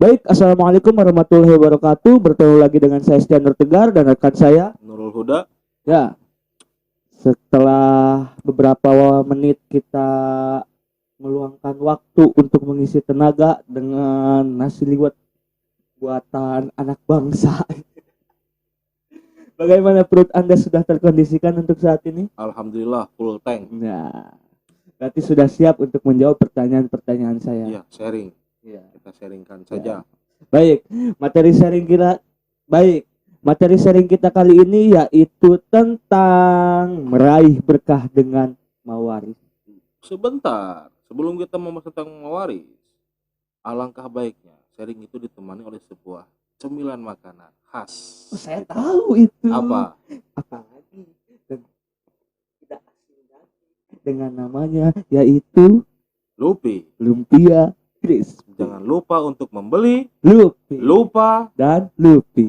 Baik, assalamualaikum warahmatullahi wabarakatuh. Bertemu lagi dengan saya Stianur Tegar dan rekan saya. Nurul Huda. Ya, setelah beberapa menit kita meluangkan waktu untuk mengisi tenaga dengan nasi liwet buatan anak bangsa. Bagaimana perut Anda sudah terkondisikan untuk saat ini? Alhamdulillah full tank. Nah, berarti sudah siap untuk menjawab pertanyaan-pertanyaan saya. Iya, sharing. Ya. Kita sharingkan saja. Baik, materi sharing kita materi sharing kita kali ini yaitu tentang meraih berkah dengan mawaris. Sebentar, sebelum kita membahas tentang mawaris, alangkah baiknya sharing itu ditemani oleh sebuah cemilan makanan khas. Oh, saya tahu itu. Apa? Apalagi dan tidak asing lagi dengan namanya yaitu Lupi. lumpia crispy. Jangan lupa untuk membeli Lupi. lupa Dan lupi.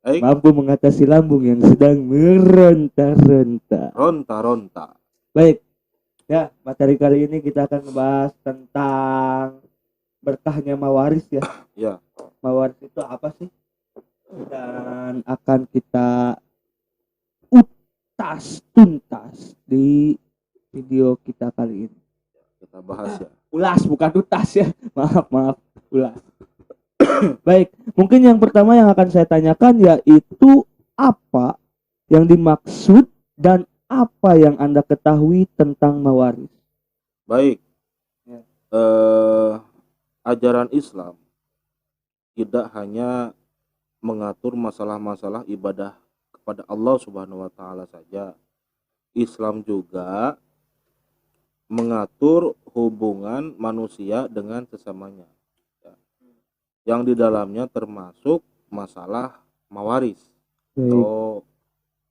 Baik. Mampu mengatasi lambung yang sedang meronta-ronta. Ronta-ronta. Baik. Ya, materi kali ini kita akan membahas tentang berkahnya mawaris ya. Ya. Mawaris itu apa sih? Dan akan kita utas tuntas di video kita kali ini. Kita bahas ya. Ulas bukan utas ya. Maaf, ulas. Baik, mungkin yang pertama yang akan saya tanyakan yaitu apa yang dimaksud dan apa yang Anda ketahui tentang mawaris? Baik. Ya. Ajaran Islam tidak hanya mengatur masalah-masalah ibadah kepada Allah Subhanahu wa taala saja. Islam juga mengatur hubungan manusia dengan sesamanya. Ya. Yang di dalamnya termasuk masalah mawaris atau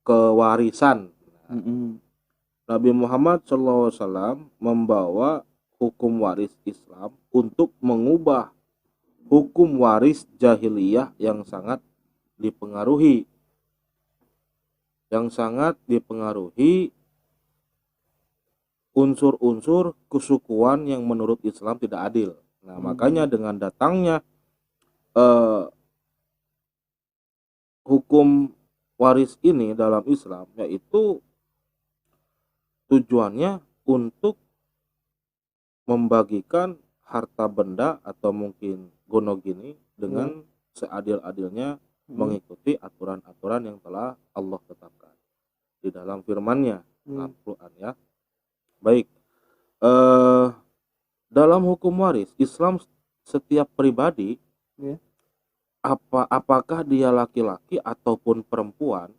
kewarisan. Nabi Muhammad SAW membawa hukum waris Islam untuk mengubah hukum waris jahiliyah yang sangat dipengaruhi unsur-unsur kesukuan yang menurut Islam tidak adil. Nah, makanya dengan datangnya hukum waris ini dalam Islam, yaitu tujuannya untuk membagikan harta benda atau mungkin gonogini dengan seadil-adilnya mengikuti aturan-aturan yang telah Allah tetapkan di dalam firman-Nya dalam Quran ya. Baik, dalam hukum waris Islam, setiap pribadi apakah dia laki-laki ataupun perempuan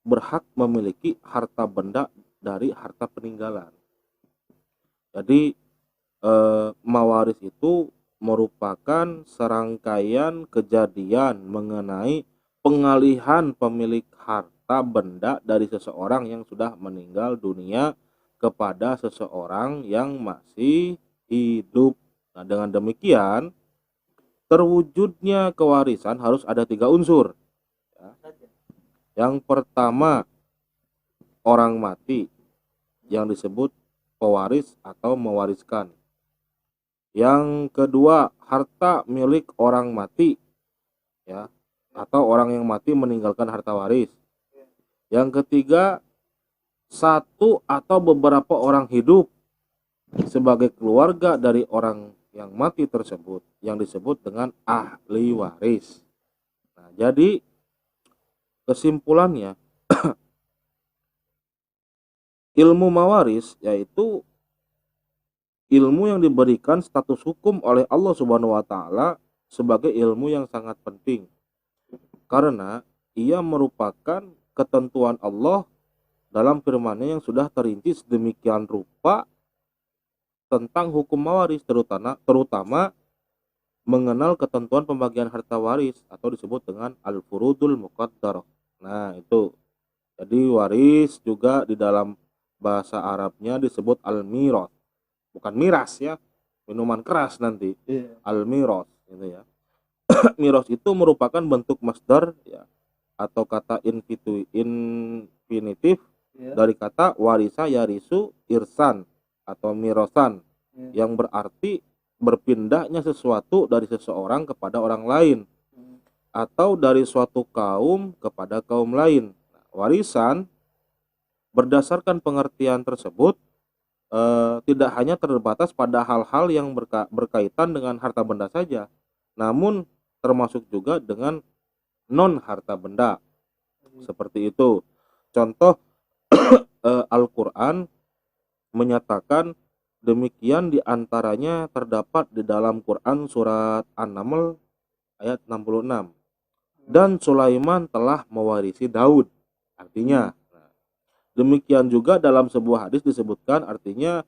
berhak memiliki harta benda dari harta peninggalan. Jadi mawaris itu merupakan serangkaian kejadian mengenai pengalihan pemilik harta benda dari seseorang yang sudah meninggal dunia kepada seseorang yang masih hidup. Nah, dengan demikian terwujudnya kewarisan harus ada 3 unsur. Ya. Yang pertama, orang mati yang disebut pewaris atau mewariskan. Yang kedua, harta milik orang mati ya, atau orang yang mati meninggalkan harta waris. Yang ketiga, satu atau beberapa orang hidup sebagai keluarga dari orang yang mati tersebut yang disebut dengan ahli waris. Nah, jadi kesimpulannya ilmu mawaris yaitu ilmu yang diberikan status hukum oleh Allah Subhanahu wa taala sebagai ilmu yang sangat penting. Karena ia merupakan ketentuan Allah dalam firman-Nya yang sudah terinci sedemikian rupa tentang hukum mawaris, terutama mengenal ketentuan pembagian harta waris atau disebut dengan al-furudul muqaddarah. Nah, itu. Jadi waris juga di dalam bahasa Arabnya disebut al-miras. Bukan miras ya, minuman keras nanti. Al-miras gitu ya. Miras itu merupakan bentuk masdar ya, atau kata infinitif dari kata warisa yarisu irsan atau mirosan yang berarti berpindahnya sesuatu dari seseorang kepada orang lain atau dari suatu kaum kepada kaum lain. Nah, warisan berdasarkan pengertian tersebut tidak hanya terbatas pada hal-hal yang berkaitan dengan harta benda saja, namun termasuk juga dengan non harta benda. Seperti itu. Contoh Al-Qur'an menyatakan demikian, diantaranya terdapat di dalam Quran surat An-Naml ayat 66. Dan Sulaiman telah mewarisi Daud. Artinya, demikian juga dalam sebuah hadis disebutkan, artinya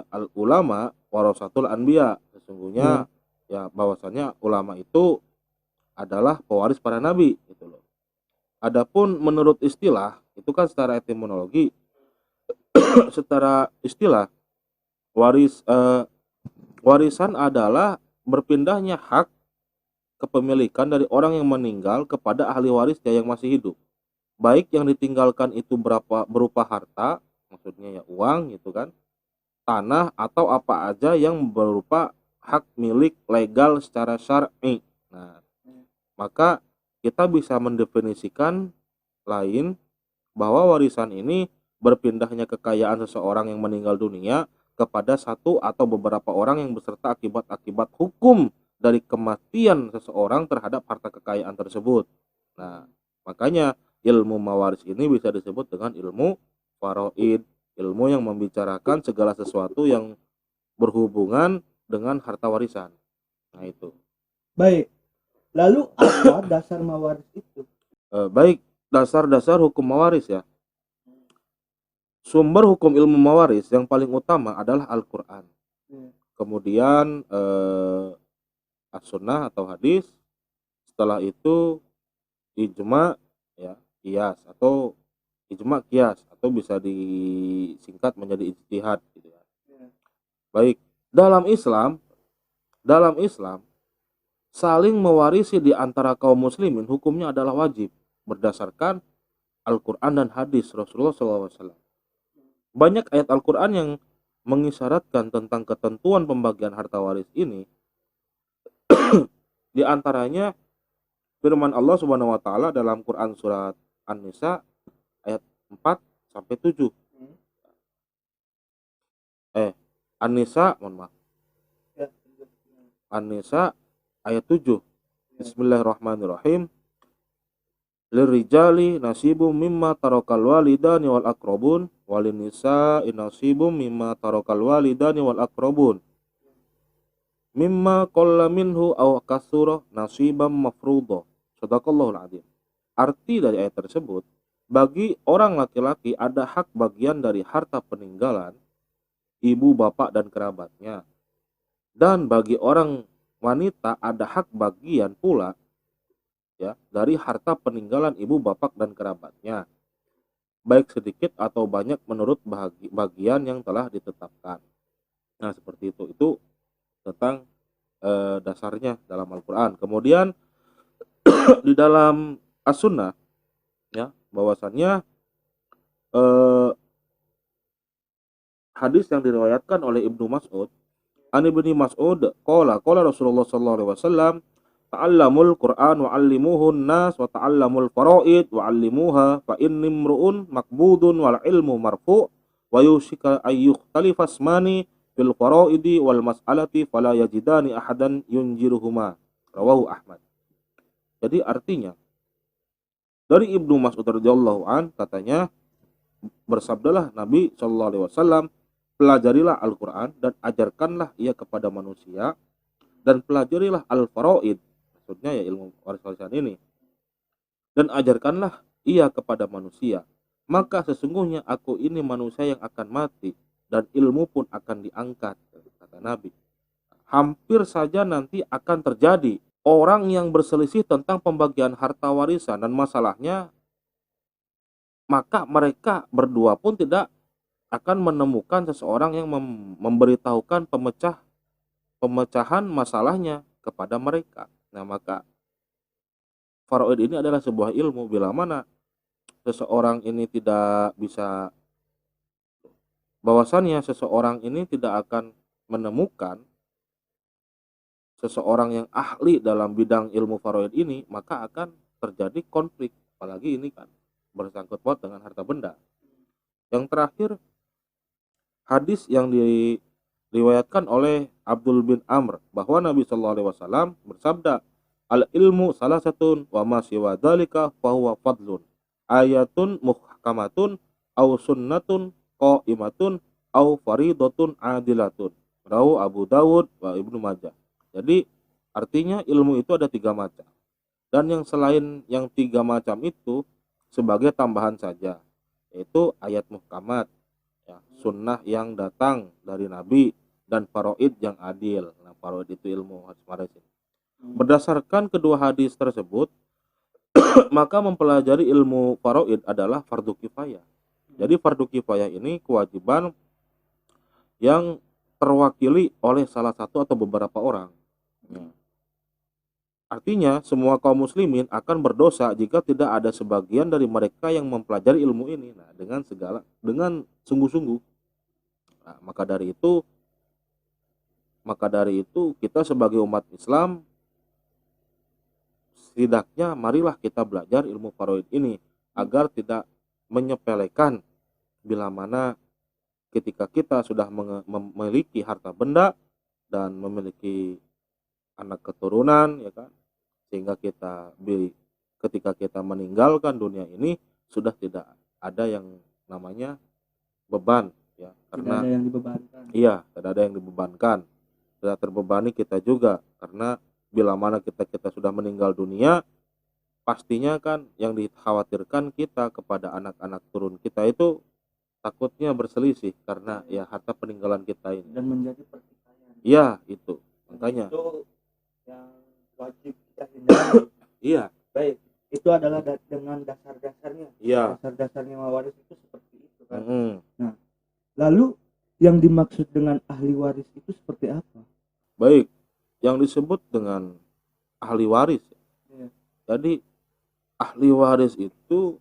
al ulama warasatul anbiya. Sesungguhnya ya bahwasanya ulama itu adalah pewaris para nabi gitu loh. Adapun menurut istilah itu kan secara etimologi, secara istilah warisan adalah berpindahnya hak kepemilikan dari orang yang meninggal kepada ahli warisnya yang masih hidup. Baik yang ditinggalkan itu berupa harta, maksudnya ya uang gitu kan, tanah atau apa aja yang berupa hak milik legal secara syar'i. Nah, maka kita bisa mendefinisikan lain bahwa warisan ini berpindahnya kekayaan seseorang yang meninggal dunia kepada satu atau beberapa orang yang beserta akibat-akibat hukum dari kematian seseorang terhadap harta kekayaan tersebut. Nah, makanya ilmu mawaris ini bisa disebut dengan ilmu faraid, ilmu yang membicarakan segala sesuatu yang berhubungan dengan harta warisan. Nah, itu. Baik. Lalu apa dasar mawaris itu? Baik, dasar-dasar hukum mawaris ya. Sumber hukum ilmu mawaris yang paling utama adalah Al-Qur'an. Kemudian as-sunnah atau hadis. Setelah itu ijma, ya, qiyas atau ijma qiyas atau bisa disingkat menjadi ijtihad gitu ya. Baik, dalam Islam saling mewarisi di antara kaum muslimin hukumnya adalah wajib berdasarkan Al-Qur'an dan hadis Rasulullah SAW. Banyak ayat Al-Qur'an yang mengisyaratkan tentang ketentuan pembagian harta waris ini. Di antaranya firman Allah Subhanahu wa taala dalam Quran surat An-Nisa ayat 4 sampai 7. An-Nisa, mohon maaf. An-Nisa ayat 7. Bismillahirrahmanirrahim. Lirijali nasibum mimma tarakal walidani wal aqrabun walin nisa'i nasibum mimma tarakal walidani wal aqrabun mimma qalla minhu aw kasura nasiban mafruḍa. Shadaqallahul adzim. Arti dari ayat tersebut, bagi orang laki-laki ada hak bagian dari harta peninggalan ibu, bapak, dan kerabatnya. Dan bagi orang wanita ada hak bagian pula ya dari harta peninggalan ibu, bapak, dan kerabatnya, baik sedikit atau banyak menurut bagian yang telah ditetapkan. Nah, seperti itu. Itu tentang dasarnya dalam Al-Qur'an. Kemudian di dalam As-Sunnah ya, bahwasannya hadis yang diriwayatkan oleh Ibnu Mas'ud, an Ibnu Mas'ud qala Rasulullah sallallahu alaihi wasallam, ta'allamul Qur'an wa 'allimuhun nas wa ta'allamul faraid wa 'allimuha fa inni imru'un maqbudun wal ilmu marfu' wa yushika ayyukhtalifa asmani fil faraidi wal mas'alati fala yajidani ahadan yunjiruhuma. Rawahu Ahmad. Jadi artinya dari Ibnu Mas'ud radhiyallahu an, katanya bersabdalah Nabi sallallahu alaihi wasallam, pelajarilah Al-Qur'an dan ajarkanlah ia kepada manusia, dan pelajarilah al-faraid, maksudnya ya ilmu waris-warisan ini, dan ajarkanlah ia kepada manusia, maka sesungguhnya aku ini manusia yang akan mati dan ilmu pun akan diangkat, kata Nabi. Hampir saja nanti akan terjadi orang yang berselisih tentang pembagian harta warisan dan masalahnya, maka mereka berdua pun tidak akan menemukan seseorang yang memberitahukan pemecahan masalahnya kepada mereka. Nah, maka faraid ini adalah sebuah ilmu bila mana seseorang ini tidak bisa, bahwasannya seseorang ini tidak akan menemukan seseorang yang ahli dalam bidang ilmu faraid ini, maka akan terjadi konflik. Apalagi ini kan bersangkut paut dengan harta benda. Yang terakhir, hadis yang diriwayatkan oleh Abdul bin Amr bahwa Nabi Shallallahu Alaihi Wasallam bersabda, al ilmu salah satun wa ma siwa dzalika fahuwa fadlun ayatun muhkamatun au sunnatun qaimatun au faridatun adilatun. Rawu Abu Dawud wa Ibnu Majah. Jadi artinya ilmu itu ada 3 macam, dan yang selain yang 3 macam itu sebagai tambahan saja, yaitu ayat muhkamat, ya, sunnah yang datang dari Nabi, dan faraid yang adil. Nah, faraid itu ilmu hadis waris. Berdasarkan kedua hadis tersebut, maka mempelajari ilmu faraid adalah fardu kifayah. Jadi fardu kifayah ini kewajiban yang terwakili oleh salah satu atau beberapa orang. Ya. Artinya semua kaum muslimin akan berdosa jika tidak ada sebagian dari mereka yang mempelajari ilmu ini. Nah, dengan sungguh-sungguh. Nah, maka dari itu kita sebagai umat Islam setidaknya marilah kita belajar ilmu faraid ini agar tidak menyepelekan bila mana ketika kita sudah memiliki harta benda dan memiliki anak keturunan, ya kan, sehingga ketika kita meninggalkan dunia ini sudah tidak ada yang namanya beban, ya, karena tidak ada yang dibebankan. Iya, tidak ada yang dibebankan, tidak terbebani kita juga, karena bila mana kita sudah meninggal dunia, pastinya kan yang dikhawatirkan kita kepada anak-anak turun kita itu takutnya berselisih karena ya harta peninggalan kita ini. Dan menjadi pertikaian. Iya, itu makanya Itu yang wajib kita hindari. iya, Baik, itu adalah dengan dasar-dasarnya. iya. Dasar-dasarnya waris itu seperti itu kan. Nah, lalu yang dimaksud dengan ahli waris itu seperti apa? Baik, yang disebut dengan ahli waris. Ya. Jadi ahli waris itu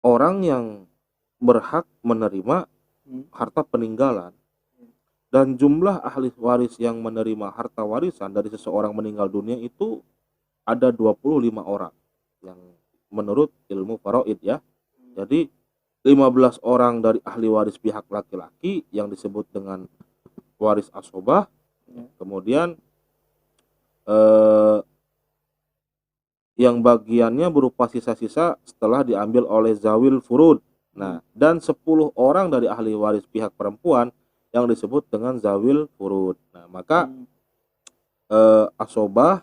orang yang berhak menerima harta peninggalan, dan jumlah ahli waris yang menerima harta warisan dari seseorang meninggal dunia itu ada 25 orang yang menurut ilmu faraid, ya. Jadi 15 orang dari ahli waris pihak laki-laki yang disebut dengan waris asobah. Kemudian yang bagiannya berupa sisa-sisa setelah diambil oleh zawil furud. Nah, dan 10 orang dari ahli waris pihak perempuan yang disebut dengan zawil furud. Nah, maka asobah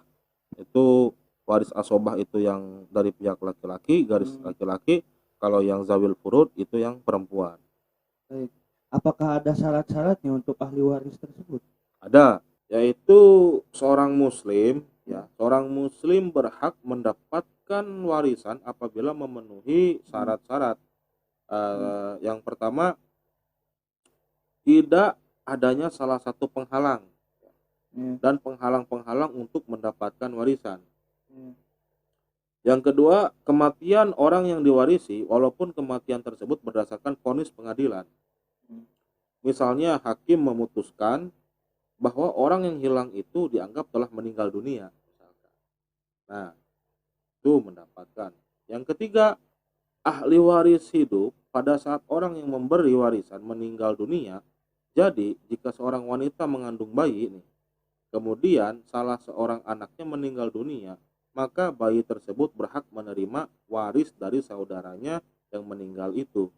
itu, waris asobah itu yang dari pihak laki-laki, garis laki-laki. Kalau yang zawil furud itu yang perempuan. Baik. Apakah ada syarat-syaratnya untuk ahli waris tersebut? Ada, yaitu seorang muslim, ya, seorang muslim berhak mendapatkan warisan apabila memenuhi syarat-syarat. Yang pertama, tidak adanya salah satu penghalang dan penghalang-penghalang untuk mendapatkan warisan. Yang kedua, kematian orang yang diwarisi walaupun kematian tersebut berdasarkan vonis pengadilan. Misalnya hakim memutuskan bahwa orang yang hilang itu dianggap telah meninggal dunia, misalkan. Nah, itu mendapatkan. Yang ketiga, ahli waris hidup pada saat orang yang memberi warisan meninggal dunia. Jadi, jika seorang wanita mengandung bayi ini, kemudian salah seorang anaknya meninggal dunia, maka bayi tersebut berhak menerima waris dari saudaranya yang meninggal itu.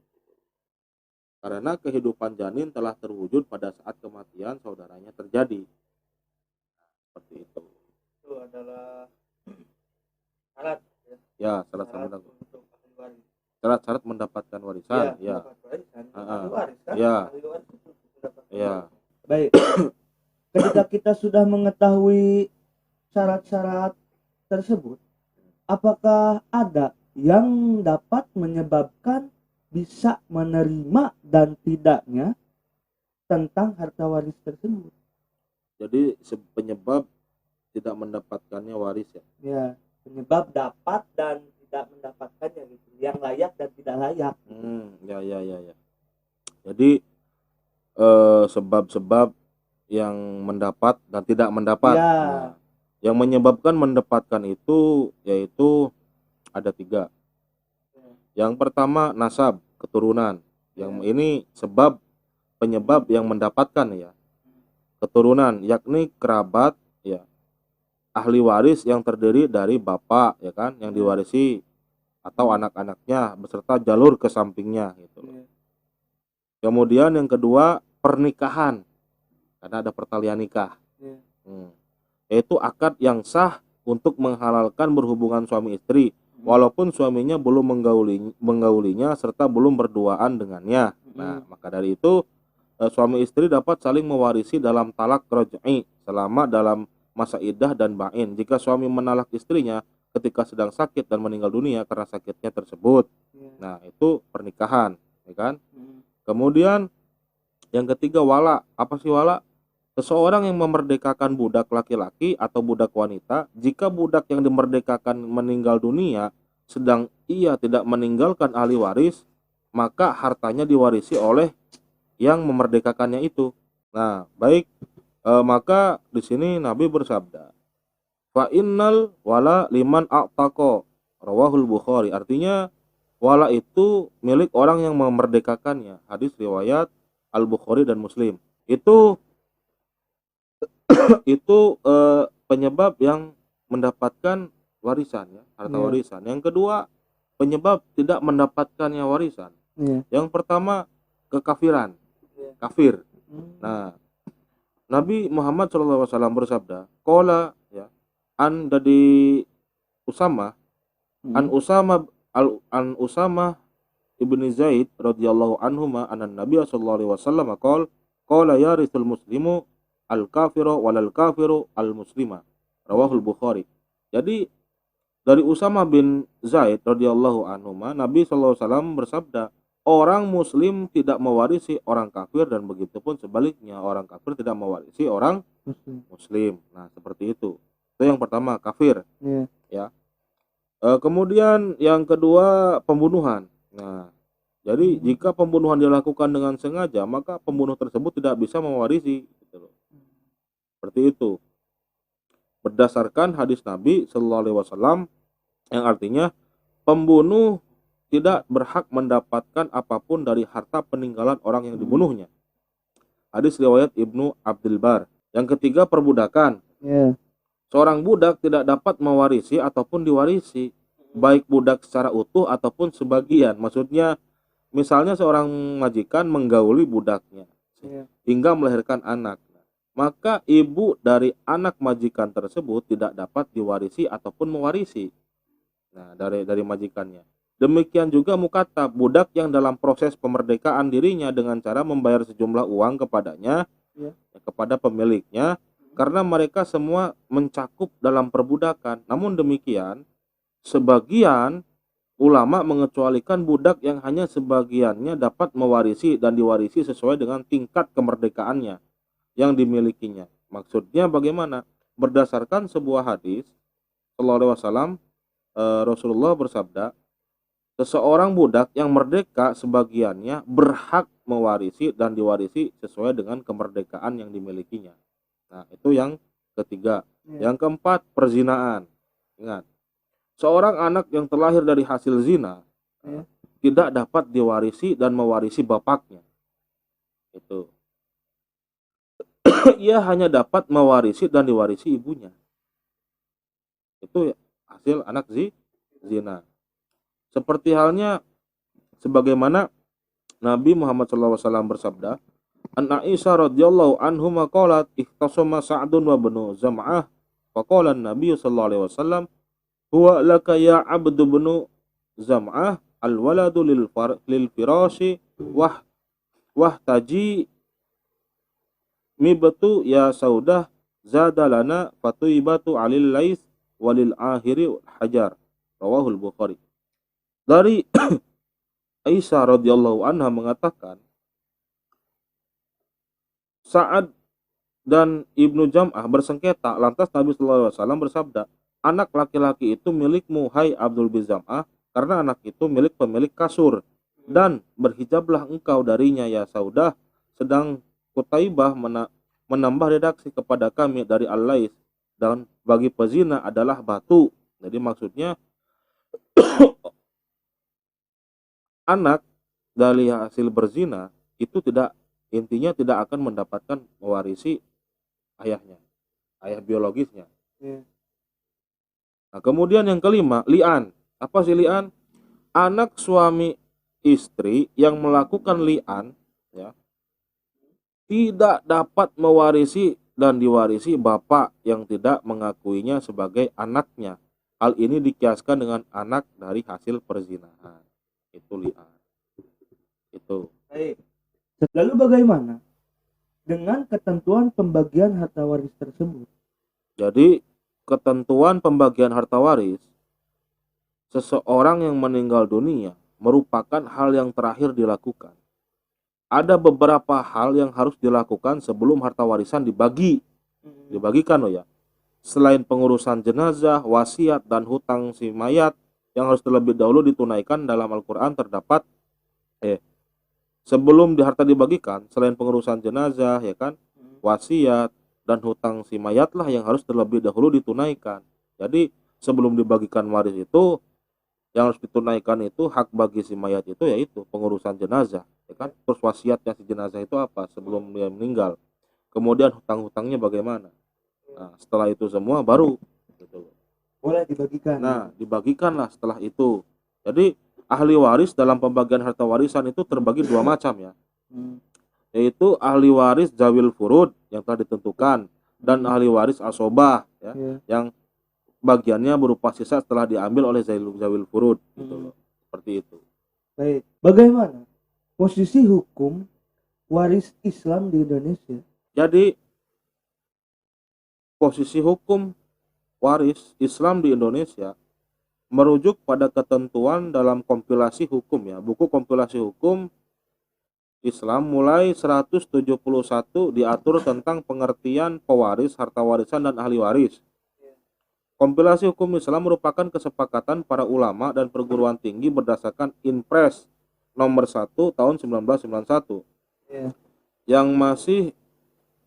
Karena kehidupan janin telah terwujud pada saat kematian saudaranya terjadi. Seperti itu. Itu adalah syarat, ya. Ya, syarat untuk ahli waris. Syarat mendapatkan warisan, ya. Ahli waris kan? Ya. Ahli waris itu mendapatkan Ya. warisan. Baik. Ketika kita sudah mengetahui syarat-syarat tersebut, apakah ada yang dapat menyebabkan bisa menerima dan tidaknya tentang harta waris tersebut? Jadi penyebab tidak mendapatkannya waris, ya. Ya, penyebab dapat dan tidak mendapatkannya gitu. Yang layak dan tidak layak. Ya. Jadi sebab-sebab yang mendapat dan tidak mendapat. Ya. Nah, yang menyebabkan mendapatkan itu yaitu ada 3. Yang pertama nasab, keturunan. Yang ini penyebab yang mendapatkan ya. Keturunan yakni kerabat ya. Ahli waris yang terdiri dari bapak ya kan yang diwarisi atau anak-anaknya beserta jalur ke sampingnya gitu. Kemudian yang kedua pernikahan. Karena ada pertalian nikah. Yaitu akad yang sah untuk menghalalkan berhubungan suami istri walaupun suaminya belum menggaulinya serta belum berduaan dengannya. Nah, maka dari itu suami istri dapat saling mewarisi dalam talak raj'i selama dalam masa iddah dan ba'in. Jika suami menalak istrinya ketika sedang sakit dan meninggal dunia karena sakitnya tersebut. Nah, itu pernikahan, ya kan? Kemudian yang ketiga wala. Apa sih wala? Seseorang yang memerdekakan budak laki-laki atau budak wanita, jika budak yang dimerdekakan meninggal dunia, sedang ia tidak meninggalkan ahli waris, maka hartanya diwarisi oleh yang memerdekakannya itu. Nah, baik, maka di sini Nabi bersabda, fa innal wala liman a'taqo, rawahul Bukhari. Artinya wala itu milik orang yang memerdekakannya. Hadis riwayat Al-Bukhari dan Muslim. Itu penyebab yang mendapatkan warisan ya, harta warisan. Yang kedua, penyebab tidak mendapatkannya warisan. Yang pertama, kekafiran. Kafir. Nah, Nabi Muhammad SAW bersabda, qala ya, an dari Usama, an Usama ibni Zaid radhiyallahu anhuma anan Nabi sallallahu alaihi wasallam qala yarithul muslimu al-kafiru walal kafiru al-muslima, rawahul Bukhari. Jadi dari Usama bin Zaid radhiyallahu anhu, Nabi sallallahu alaihi wasallam bersabda, orang muslim tidak mewarisi orang kafir dan begitupun sebaliknya, orang kafir tidak mewarisi orang muslim. Nah, seperti itu. Itu yang pertama, kafir. Ya. Kemudian yang kedua, pembunuhan. Nah, jadi jika pembunuhan dilakukan dengan sengaja, maka pembunuh tersebut tidak bisa mewarisi gitu loh. Seperti itu. Berdasarkan hadis Nabi Shallallahu Alaihi Wasallam yang artinya pembunuh tidak berhak mendapatkan apapun dari harta peninggalan orang yang dibunuhnya. Hadis riwayat Ibnu Abdul Bar. Yang ketiga, perbudakan. Seorang budak tidak dapat mewarisi ataupun diwarisi, baik budak secara utuh ataupun sebagian. Maksudnya, misalnya seorang majikan menggauli budaknya hingga melahirkan anak. Maka ibu dari anak majikan tersebut tidak dapat diwarisi ataupun mewarisi. Nah, dari majikannya. Demikian juga mukatab, budak yang dalam proses pemerdekaan dirinya dengan cara membayar sejumlah uang kepadanya, kepada pemiliknya, karena mereka semua mencakup dalam perbudakan. Namun demikian, sebagian ulama mengecualikan budak yang hanya sebagiannya dapat mewarisi dan diwarisi sesuai dengan tingkat kemerdekaannya yang dimilikinya. Maksudnya bagaimana? Berdasarkan sebuah hadis sallallahu alaihi wasallam, Rasulullah bersabda, seseorang budak yang merdeka sebagiannya berhak mewarisi dan diwarisi sesuai dengan kemerdekaan yang dimilikinya. Nah, itu yang ketiga. Yang keempat, perzinaan. Ingat, seorang anak yang terlahir dari hasil zina tidak dapat diwarisi dan mewarisi bapaknya. Itu. Ia hanya dapat mewarisi dan diwarisi ibunya. Itu hasil anak zina. Seperti halnya sebagaimana Nabi Muhammad SAW bersabda, an Aisyah radhiyallahu anhu qalat ihtasama Sa'dun wa banu Zam'ah faqala an-nabiy sallallahu alaihi wasallam huwa laka ya abdu banu Zam'ah al waladu lil firashi wahtaji mibatu ya saudah zada lana fatuibatu alil lais walil ahiri hajar, rawahul Bukhari. Dari Aisyah radhiyallahu anha mengatakan, Sa'ad dan Ibnu Jam'ah bersengketa, lantas Nabi sallallahu alaihi wasallam bersabda, anak laki-laki itu milikmu hai Abdul bin Zam'ah, karena anak itu milik pemilik kasur, dan berhijablah engkau darinya ya Saudah, sedang Kutaibah menambah redaksi kepada kami dari Al-Lais, dan bagi pezina adalah batu. Jadi maksudnya anak dari hasil berzina itu intinya tidak akan mendapatkan mewarisi ayahnya, ayah biologisnya. Iya. Nah, kemudian yang kelima, li'an. Apa sih li'an? Anak suami istri yang melakukan li'an, ya, tidak dapat mewarisi dan diwarisi bapak yang tidak mengakuinya sebagai anaknya. Hal ini dikiaskan dengan anak dari hasil perzinahan. Itu li'an. Itu. Baik. Lalu bagaimana dengan ketentuan pembagian harta waris tersebut? Jadi ketentuan pembagian harta waris, seseorang yang meninggal dunia merupakan hal yang terakhir dilakukan. Ada beberapa hal yang harus dilakukan sebelum harta warisan dibagikan loh ya. Selain pengurusan jenazah, wasiat, dan hutang si mayat yang harus terlebih dahulu ditunaikan dalam Al-Quran terdapat sebelum harta dibagikan, selain pengurusan jenazah, ya kan, wasiat, dan hutang si mayat lah yang harus terlebih dahulu ditunaikan. Jadi sebelum dibagikan waris itu, yang harus ditunaikan itu hak bagi si mayat itu yaitu pengurusan jenazah, ya kan. Terus wasiatnya si jenazah itu apa sebelum dia meninggal. Kemudian hutang-hutangnya bagaimana. Nah, setelah itu semua baru gitu. Boleh dibagikan. Nah, dibagikanlah setelah itu. Jadi ahli waris dalam pembagian harta warisan itu terbagi dua macam ya. Yaitu ahli waris zawil furud yang telah ditentukan dan ahli waris asobah ya, yang bagiannya berupa sisa setelah diambil oleh zawil furud gitu loh. Seperti itu. Baik. Bagaimana posisi hukum waris Islam di Indonesia? Jadi posisi hukum waris Islam di Indonesia merujuk pada ketentuan dalam kompilasi hukum ya. Buku kompilasi hukum Islam mulai 171 diatur tentang pengertian pewaris, harta warisan, dan ahli waris. Kompilasi hukum Islam merupakan kesepakatan para ulama dan perguruan tinggi berdasarkan Inpres nomor 1 tahun 1991. Yang masih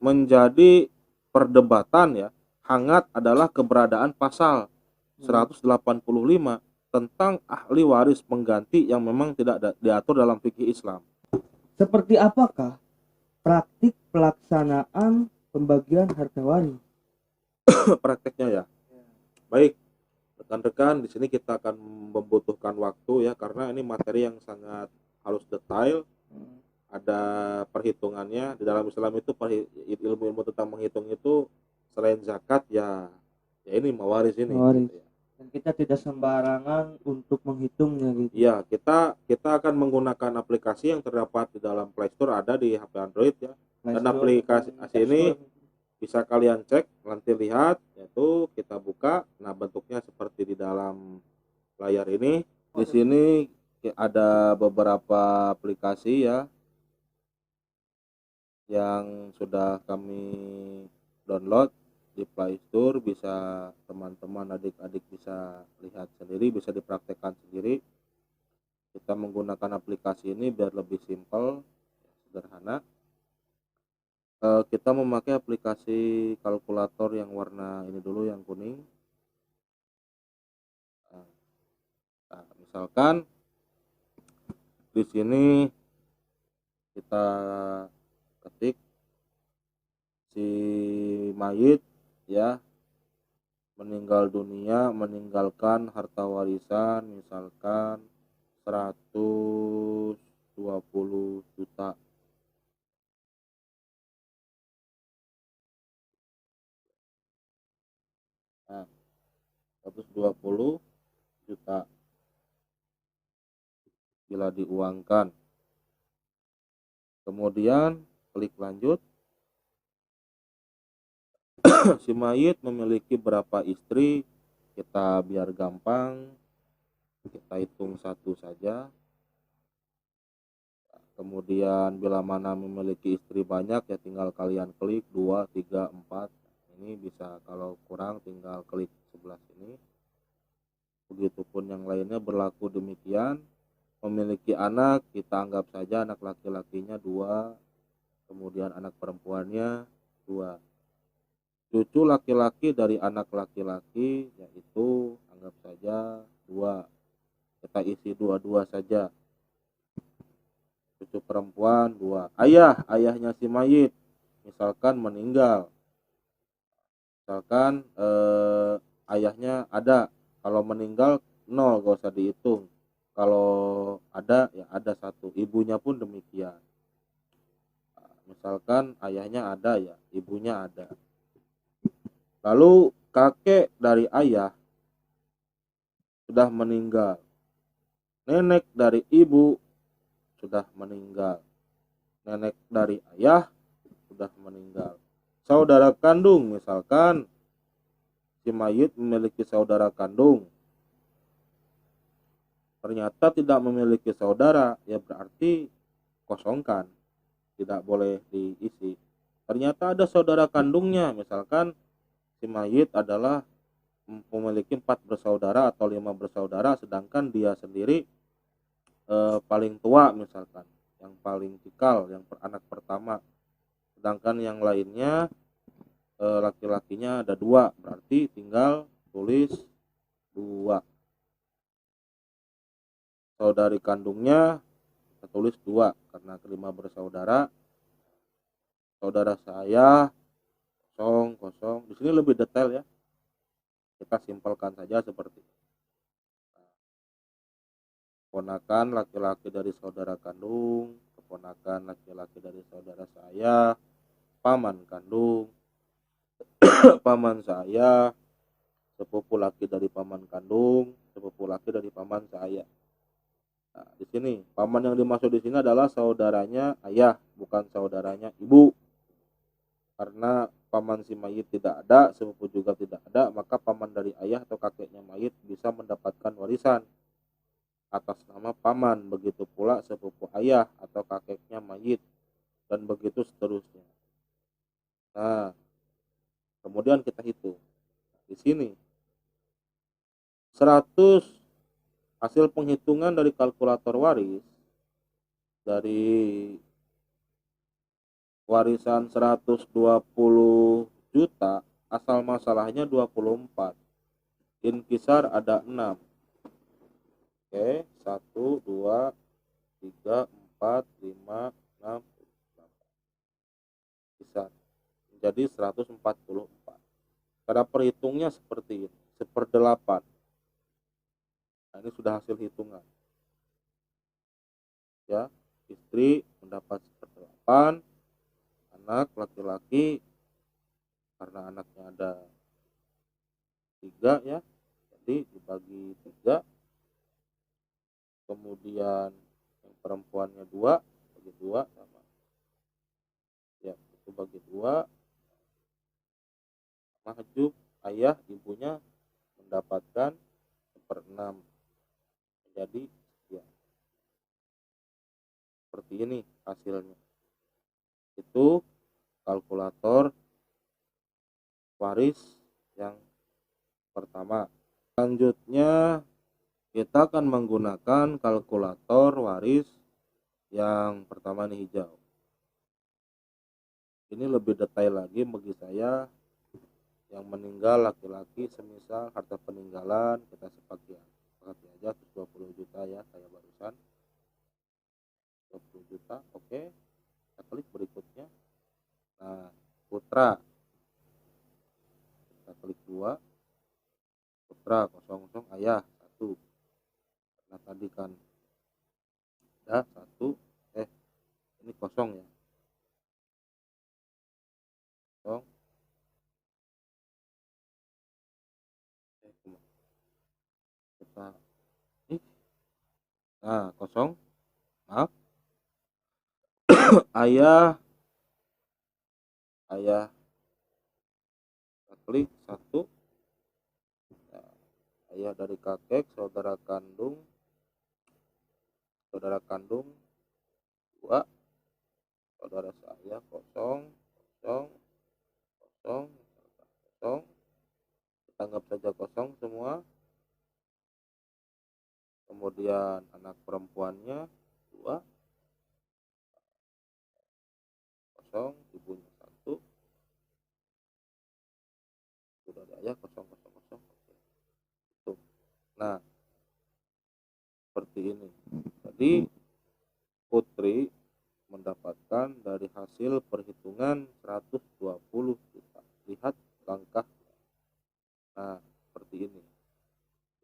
menjadi perdebatan ya hangat adalah keberadaan pasal 185 tentang ahli waris pengganti yang memang tidak diatur dalam fikih Islam. Seperti apakah praktik pelaksanaan pembagian harta waris? Prakteknya ya. Baik, rekan-rekan, di sini kita akan membutuhkan waktu ya karena ini materi yang sangat harus detail. Ada perhitungannya. Di dalam Islam itu ilmu-ilmu tentang menghitung itu selain zakat ya ini mewaris ini. Mewaris. Gitu ya. Dan kita tidak sembarangan untuk menghitungnya gitu. Iya, kita akan menggunakan aplikasi yang terdapat di dalam Play Store, ada di HP Android ya. Dan aplikasi ini bisa kalian cek, nanti lihat, yaitu kita buka. Nah, bentuknya seperti di dalam layar ini. Di sini ada beberapa aplikasi ya yang sudah kami download di Play Store. Bisa teman-teman adik-adik bisa lihat sendiri, bisa dipraktekkan sendiri. Kita menggunakan aplikasi ini biar lebih simpel, sederhana. Kita memakai aplikasi kalkulator yang warna ini dulu, yang kuning. Nah, misalkan di sini kita ketik si mayit ya meninggal dunia meninggalkan harta warisan misalkan 120 juta. Nah, 120 juta bila diuangkan. Kemudian klik lanjut. Si mayit memiliki berapa istri? Kita biar gampang, kita hitung satu saja. Kemudian bila mana memiliki istri banyak ya tinggal kalian klik 2, 3, 4. Ini bisa, kalau kurang tinggal klik sebelah sini. Begitupun yang lainnya berlaku demikian. Memiliki anak, kita anggap saja anak laki-lakinya 2, kemudian anak perempuannya 2. Cucu laki-laki dari anak laki-laki yaitu anggap saja 2. Kita isi 2 saja. Cucu perempuan 2. Ayahnya si mayit misalkan meninggal. Misalkan ayahnya ada, kalau meninggal 0, gak usah dihitung. Kalau ada ya ada 1. Ibunya pun demikian. Misalkan ayahnya ada ya, ibunya ada. Lalu kakek dari ayah sudah meninggal. Nenek dari ibu sudah meninggal. Nenek dari ayah sudah meninggal. Saudara kandung misalkan si mayit memiliki saudara kandung. Ternyata tidak memiliki saudara, ya berarti kosongkan. Tidak boleh diisi. Ternyata ada saudara kandungnya, misalkan si mayit adalah memiliki 4 bersaudara atau 5 bersaudara, sedangkan dia sendiri paling tua misalkan, yang paling cikal, yang anak pertama, sedangkan yang lainnya laki-lakinya ada 2, berarti tinggal tulis 2. Saudari kandungnya kita tulis 2 karena kelima bersaudara. Saudara saya kosong. Di sini lebih detail ya. Kita simpelkan saja seperti ini. Keponakan laki-laki dari saudara kandung, keponakan laki-laki dari saudara saya, paman kandung, paman saya, sepupu laki dari paman kandung, sepupu laki dari paman saya. Nah, di sini paman yang dimaksud di sini adalah saudaranya ayah, bukan saudaranya ibu. Karena paman si mayit tidak ada, sepupu juga tidak ada, maka paman dari ayah atau kakeknya mayit bisa mendapatkan warisan atas nama paman. Begitu pula sepupu ayah atau kakeknya mayit, dan begitu seterusnya. Nah, kemudian kita hitung. Di sini 100 hasil penghitungan dari kalkulator waris dari warisan 120 juta, asal masalahnya 24. Inkisar ada 6. Oke, 1, 2, 3, 4, 5, 6, 8. Kisar menjadi 144. Cara perhitungnya seperti ini, 1/8. Nah, ini sudah hasil hitungan. Ya, istri mendapat 1/8, anak laki-laki karena anaknya ada 3 ya, jadi dibagi 3. Kemudian yang perempuannya 2, bagi 2 sama. Ya, itu bagi 2. Mahjub ayah ibunya mendapatkan 1/6. Jadi ya seperti ini hasilnya. Itu kalkulator waris yang pertama. Selanjutnya kita akan menggunakan kalkulator waris yang pertama ini hijau. Ini lebih detail lagi bagi saya. Yang meninggal laki-laki, semisal harta peninggalan kita sepakati aja 20 juta ya, kayak barusan 20 juta. Oke, kita klik berikutnya. Nah, putra kita klik 2, putra 00, ayah 1. Nah tadi kan ada 1, ini kosong ya, 0. Kita nah 0, maaf, ayah kita klik 1. Nah, ayah dari kakek, saudara kandung 2, saudara saya 0, 0, 0, 0. Kita anggap saja 0 semua. Kemudian anak perempuannya 2, 0, ibunya 1. ayah 000. Tuh. Nah, seperti ini. Jadi putri mendapatkan dari hasil perhitungan 120 juta. Lihat langkah. Nah, seperti ini.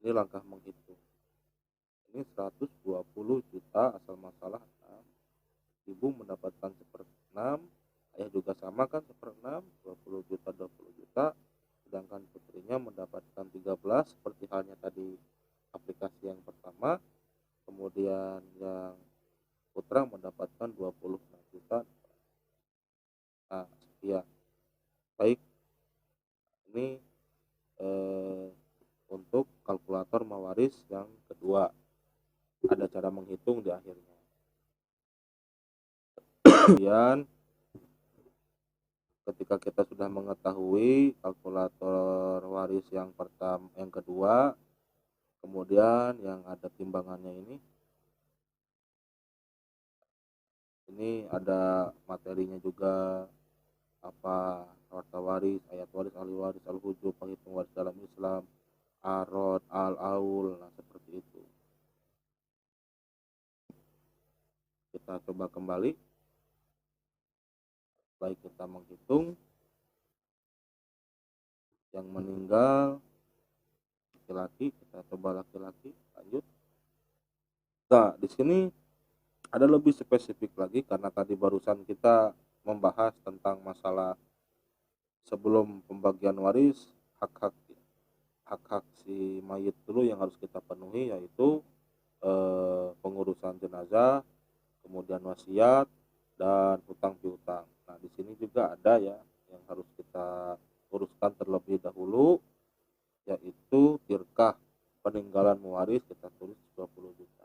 Ini langkah menghitung. Ini 120 juta asal masalah 6. Ibu mendapatkan 1/6, ayah juga sama kan 1/6, 20 juta 20 juta. Sedangkan putrinya mendapatkan 13 seperti halnya tadi aplikasi yang pertama. Kemudian yang putra mendapatkan 26 juta. Nah, sekian. Baik, ini untuk kalkulator mawaris yang kedua. Ada cara menghitung di akhirnya. Kemudian ketika kita sudah mengetahui kalkulator waris yang pertama, yang kedua, kemudian yang ada timbangannya ini ada materinya juga, apa harta waris, ayat waris, ahli waris, al-hujub, penghitung waris dalam Islam, arod, al-aul, nah seperti itu. Kita coba kembali. Baik, kita menghitung yang meninggal laki-laki, kita coba laki-laki, lanjut. Nah, di sini ada lebih spesifik lagi karena tadi barusan kita membahas tentang masalah sebelum pembagian waris, hak-hak si mayit dulu yang harus kita penuhi, yaitu pengurusan jenazah, kemudian wasiat dan hutang piutang. Nah, di sini juga ada ya yang harus kita uruskan terlebih dahulu, yaitu tirkah peninggalan mewaris, kita tulis 20 juta.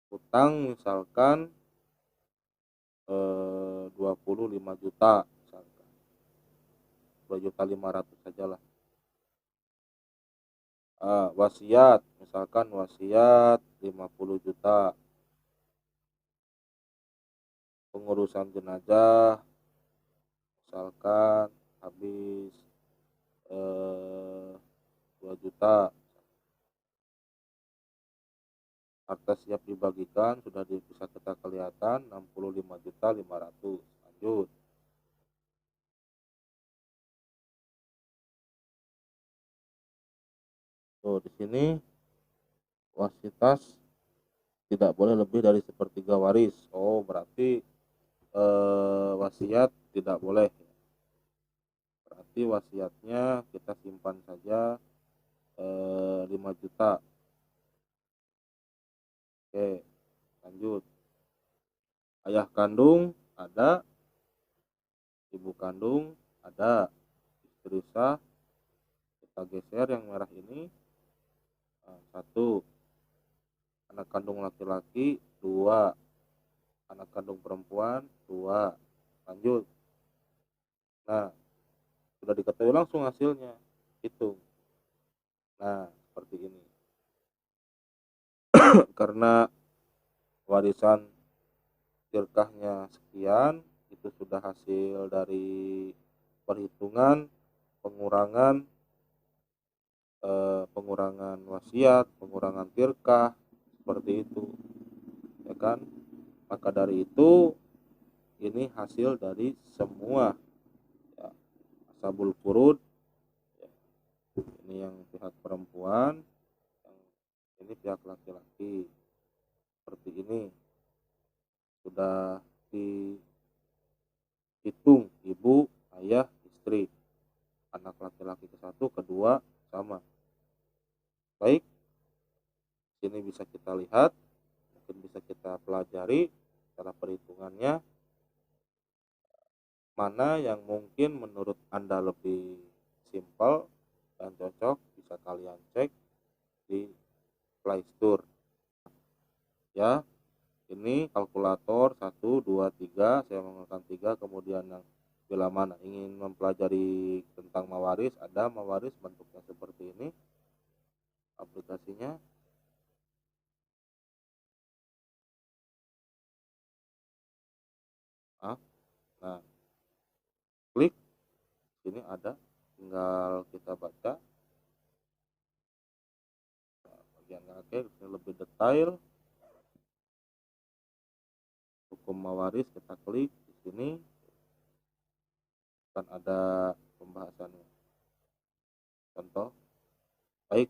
Hutang misalkan 25 juta misalkan, 2.500.000 sajalah. Wasiat misalkan wasiat 50 juta. Pengurusan jenazah misalkan habis 2 juta. Harta siap dibagikan sudah bisa kita kelihatan 65.500. Lanjut. Tuh, di sini wasitas tidak boleh lebih dari sepertiga waris. Oh, berarti wasiat tidak boleh. Berarti wasiatnya kita simpan saja 5 juta. Oke, lanjut. Ayah kandung ada, ibu kandung ada, istri sah kita geser yang merah ini. Nah, 1, anak kandung laki-laki 2, anak kandung perempuan 2. Lanjut. Nah, sudah diketahui langsung hasilnya, hitung. Nah, seperti ini. Karena warisan tirkahnya sekian, itu sudah hasil dari perhitungan pengurangan wasiat, pengurangan tirkah, seperti itu, ya kan? Maka dari itu ini hasil dari semua ya, ashabul furud ya. Ini yang pihak perempuan, yang ini pihak laki-laki. Seperti ini sudah dihitung ibu, ayah, istri, anak laki-laki ke satu, kedua sama. Baik, sini bisa kita lihat, mungkin bisa kita pelajari cara perhitungannya, mana yang mungkin menurut Anda lebih simpel dan cocok, bisa kalian cek di Play Store ya. Ini kalkulator 1, 2, 3, saya menggunakan 3. Kemudian yang bila mana ingin mempelajari tentang mawaris, ada mawaris bentuknya seperti ini aplikasinya. Nah, Sini ada, tinggal kita baca. Nah, bagian akhir ini lebih detail. Hukum mawaris kita klik di sini, akan ada pembahasannya. Contoh, baik,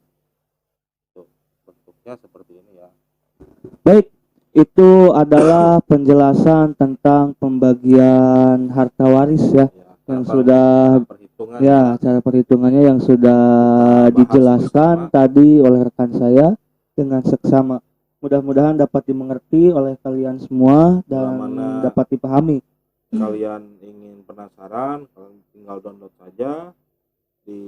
tuh, bentuknya seperti ini ya. Baik, itu adalah penjelasan tentang pembagian harta waris ya, yang sudah perhitungan ya cara perhitungannya yang sudah Kita bahas dijelaskan bersama. tadi oleh rekan saya dengan seksama. Mudah-mudahan dapat dimengerti oleh kalian semua dan mana dapat dipahami. kalian ingin penasaran, kalian tinggal download saja di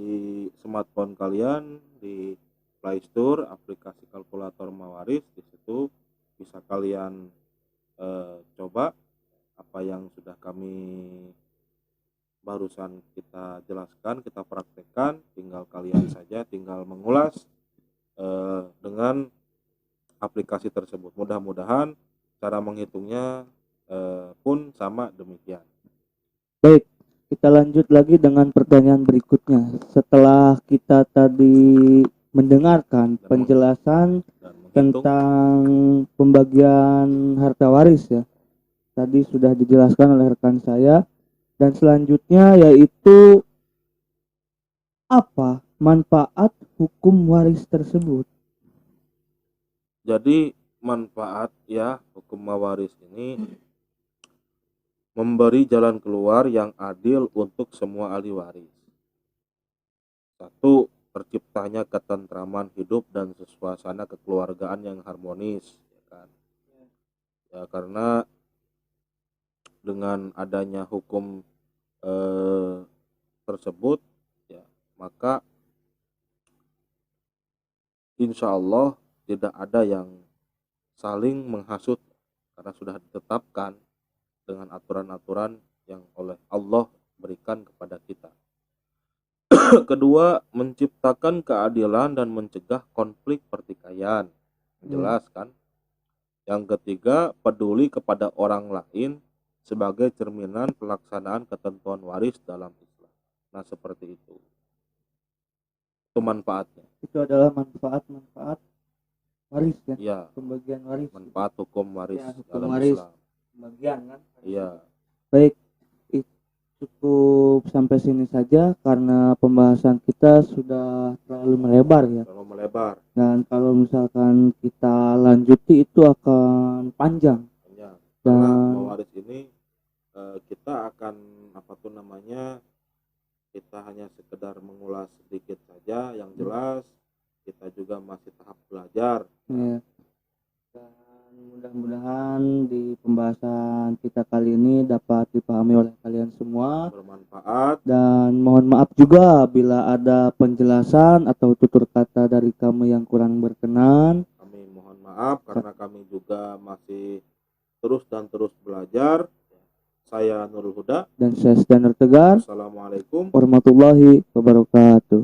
smartphone kalian di Play Store aplikasi kalkulator mawaris. Di situ bisa kalian coba apa yang sudah kami barusan kita jelaskan, kita praktekkan. Tinggal kalian saja tinggal mengulas dengan aplikasi tersebut. Mudah-mudahan cara menghitungnya pun sama demikian. Baik, kita lanjut lagi dengan pertanyaan berikutnya. Setelah kita tadi mendengarkan penjelasan Dan menghitung tentang pembagian harta waris ya, tadi sudah dijelaskan oleh rekan saya, dan selanjutnya yaitu apa manfaat hukum waris tersebut. jadi manfaat ya hukum mawaris ini memberi jalan keluar yang adil untuk semua ahli waris. Satu, terciptanya ketentraman hidup dan suasana kekeluargaan yang harmonis, ya kan? Ya, karena dengan adanya hukum tersebut, ya, maka insya Allah tidak ada yang saling menghasut karena sudah ditetapkan dengan aturan-aturan yang oleh Allah berikan kepada kita. Kedua, menciptakan keadilan dan mencegah konflik pertikaian. Jelas kan? Yang ketiga, peduli kepada orang lain sebagai cerminan pelaksanaan ketentuan waris dalam Islam. Nah, seperti itu. Itu manfaatnya. Itu adalah manfaat waris ya, Ya, pembagian waris. manfaat hukum waris Ya, hukum dalam waris. Islam. Pembagian kan. Iya. Baik, cukup sampai sini saja karena pembahasan kita sudah terlalu melebar ya. Terlalu melebar. Dan kalau misalkan kita lanjuti itu akan panjang. Ya, karena Dan mawaris ini kita akan kita hanya sekedar mengulas sedikit saja. Yang jelas kita juga masih tahap belajar. ya. Dan mudah-mudahan di pembahasan kita kali ini dapat dipahami oleh kalian semua, Bermanfaat. dan mohon maaf juga bila ada penjelasan atau tutur kata dari kami yang kurang berkenan. Kami mohon maaf karena kami juga masih terus belajar. Saya Nurul Huda Dan saya Standar Tegar. Assalamualaikum warahmatullahi wabarakatuh.